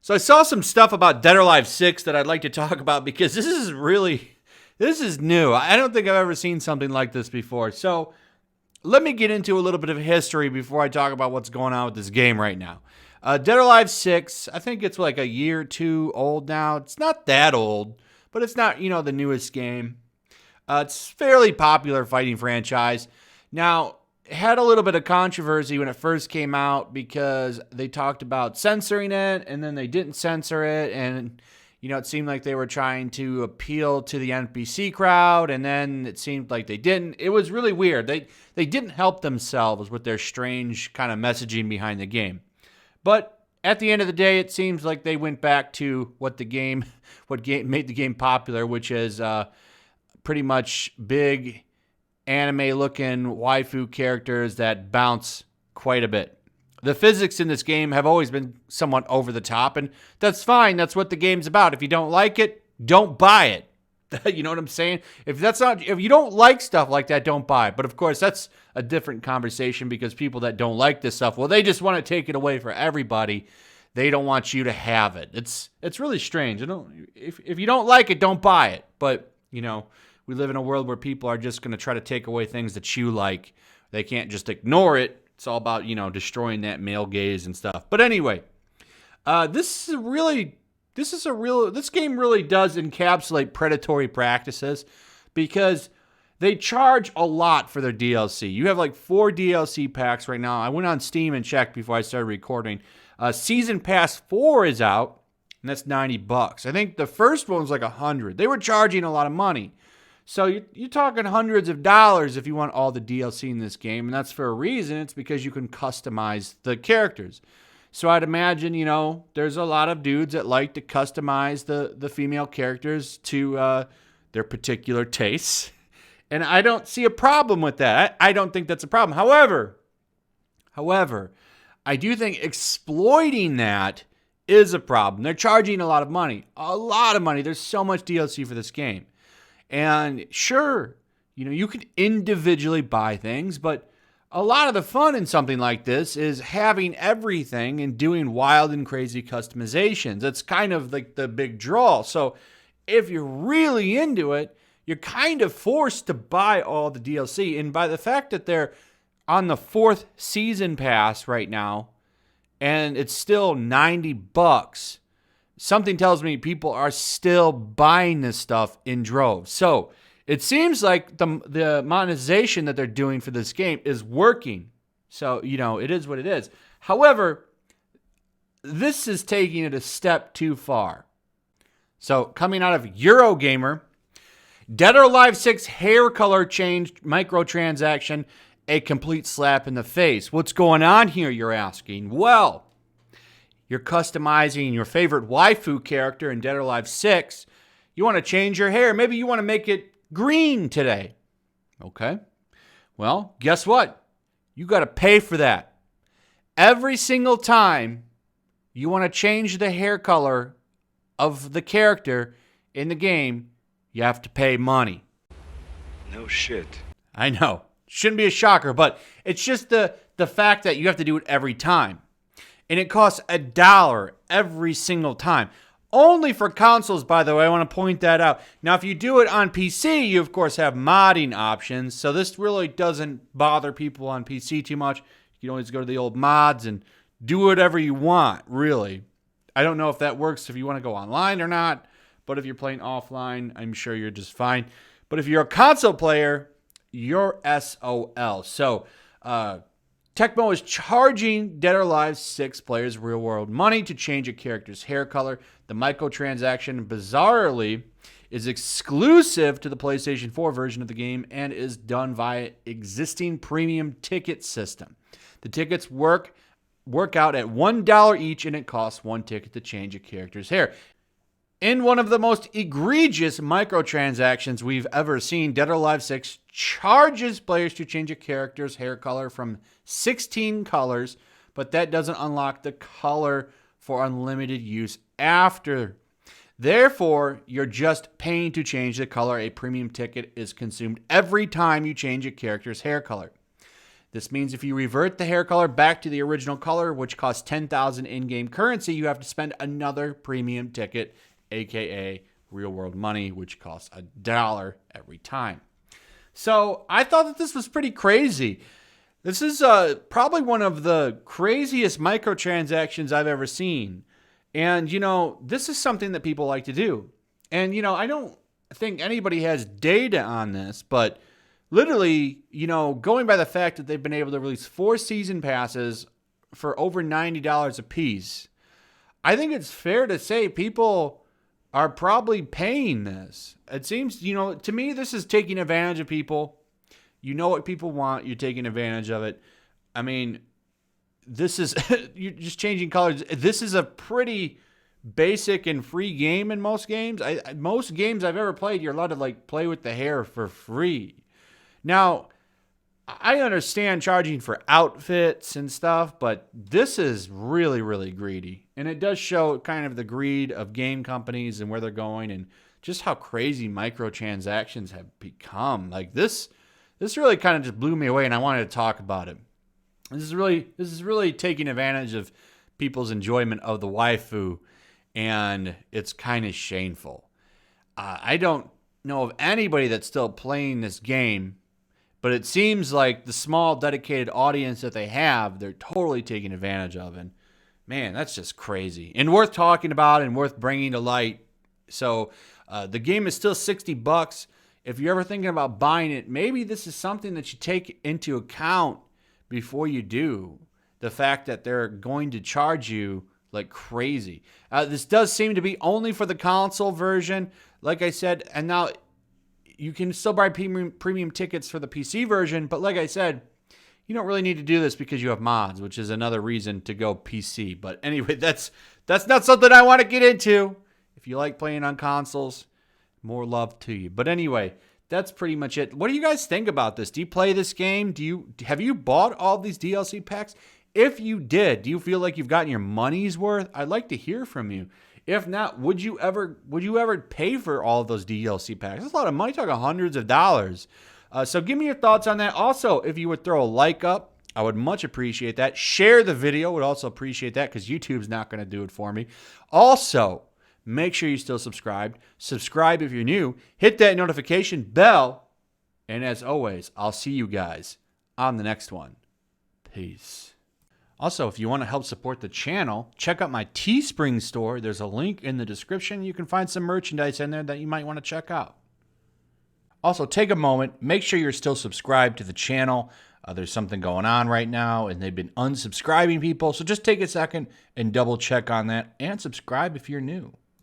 So I saw some stuff about Dead or Alive 6 that I'd like to talk about because this is new. I don't think I've ever seen something like this before. So let me get into a little bit of history before I talk about what's going on with this game right now. Dead or Alive 6, I think it's like a year or two old now. It's not that old, but it's not, the newest game. It's fairly popular fighting franchise. Now, it had a little bit of controversy when it first came out because they talked about censoring it, and then they didn't censor it, and it seemed like they were trying to appeal to the NPC crowd, and then it seemed like they didn't. It was really weird. They didn't help themselves with their strange kind of messaging behind the game. But at the end of the day, it seems like they went back to what made the game popular, which is pretty much big anime-looking waifu characters that bounce quite a bit. The physics in this game have always been somewhat over the top, and that's fine. That's what the game's about. If you don't like it, don't buy it. You know what I'm saying? If you don't like stuff like that, don't buy it. But of course, that's a different conversation because people that don't like this stuff, well, they just want to take it away for everybody. They don't want you to have it. It's really strange. If you don't like it, don't buy it. But we live in a world where people are just going to try to take away things that you like. They can't just ignore it. It's all about, destroying that male gaze and stuff. But anyway, this game really does encapsulate predatory practices because they charge a lot for their DLC. You have like 4 DLC packs right now. I went on Steam and checked before I started recording. Season Pass 4 is out, and that's $90. I think the first one was like $100. They were charging a lot of money. So you're talking hundreds of dollars if you want all the DLC in this game, and that's for a reason. It's because you can customize the characters. So I'd imagine, there's a lot of dudes that like to customize the female characters to their particular tastes, and I don't see a problem with that. I don't think that's a problem. However, I do think exploiting that is a problem. They're charging a lot of money. There's so much DLC for this game. And sure, you can individually buy things, but a lot of the fun in something like this is having everything and doing wild and crazy customizations. That's kind of like the big draw. So if you're really into it, you're kind of forced to buy all the DLC. And by the fact that they're on the 4th season pass right now, and it's still $90, something tells me people are still buying this stuff in droves. So it seems like the monetization that they're doing for this game is working. So, it is what it is. However, this is taking it a step too far. So coming out of Eurogamer, Dead or Alive 6 hair color change microtransaction, a complete slap in the face. What's going on here, you're asking? Well, you're customizing your favorite waifu character in Dead or Alive 6. You want to change your hair. Maybe you want to make it green today. Okay. Well, guess what? You got to pay for that. Every single time you want to change the hair color of the character in the game, you have to pay money. No shit. I know. Shouldn't be a shocker, but it's just the fact that you have to do it every time. And it costs $1 every single time. Only for consoles, by the way. I want to point that out. Now, if you do it on PC, you, of course, have modding options. So this really doesn't bother people on PC too much. You can always go to the old mods and do whatever you want, really. I don't know if that works if you want to go online or not. But if you're playing offline, I'm sure you're just fine. But if you're a console player, you're SOL. So, Tecmo is charging Dead or Alive 6 players real-world money to change a character's hair color. The microtransaction, bizarrely, is exclusive to the PlayStation 4 version of the game and is done via existing premium ticket system. The tickets work out at $1 each, and it costs 1 ticket to change a character's hair. In one of the most egregious microtransactions we've ever seen, Dead or Alive 6 charges players to change a character's hair color from 16 colors, but that doesn't unlock the color for unlimited use after. Therefore, you're just paying to change the color. A premium ticket is consumed every time you change a character's hair color. This means if you revert the hair color back to the original color, which costs 10,000 in-game currency, you have to spend another premium ticket, aka real-world money, which costs $1 every time. So I thought that this was pretty crazy. This is probably one of the craziest microtransactions I've ever seen. And, this is something that people like to do. And, I don't think anybody has data on this, but literally, going by the fact that they've been able to release 4 season passes for over $90 a piece, I think it's fair to say people are probably paying this. It seems, to me, this is taking advantage of people. You know what people want. You're taking advantage of it. I mean, this is, you're just changing colors. This is a pretty basic and free game in most games. Most games I've ever played, you're allowed to play with the hair for free. Now, I understand charging for outfits and stuff, but this is really, really greedy. And it does show kind of the greed of game companies and where they're going and just how crazy microtransactions have become. This really kind of just blew me away, and I wanted to talk about it. This is really taking advantage of people's enjoyment of the waifu, and it's kind of shameful. I don't know of anybody that's still playing this game, but it seems like the small dedicated audience that they have, they're totally taking advantage of. And man, that's just crazy and worth talking about and worth bringing to light. So the game is still $60. If you're ever thinking about buying it, maybe this is something that you take into account before you do. The fact that they're going to charge you like crazy. This does seem to be only for the console version, like I said, and now you can still buy premium tickets for the PC version, but like I said, you don't really need to do this because you have mods, which is another reason to go PC. But anyway, that's not something I want to get into. If you like playing on consoles, more love to you. But anyway, that's pretty much it. What do you guys think about this? Do you play this game? Have you bought all these DLC packs? If you did, do you feel like you've gotten your money's worth? I'd like to hear from you. If not, would you ever pay for all of those DLC packs? That's a lot of money, talking hundreds of dollars. So give me your thoughts on that. Also, if you would throw a like up, I would much appreciate that. Share the video, would also appreciate that because YouTube's not going to do it for me. Also, make sure you're still subscribed. Subscribe if you're new. Hit that notification bell. And as always, I'll see you guys on the next one. Peace. Also, if you want to help support the channel, check out my Teespring store. There's a link in the description. You can find some merchandise in there that you might want to check out. Also, take a moment. Make sure you're still subscribed to the channel. There's something going on right now, and they've been unsubscribing people. So just take a second and double check on that and subscribe if you're new.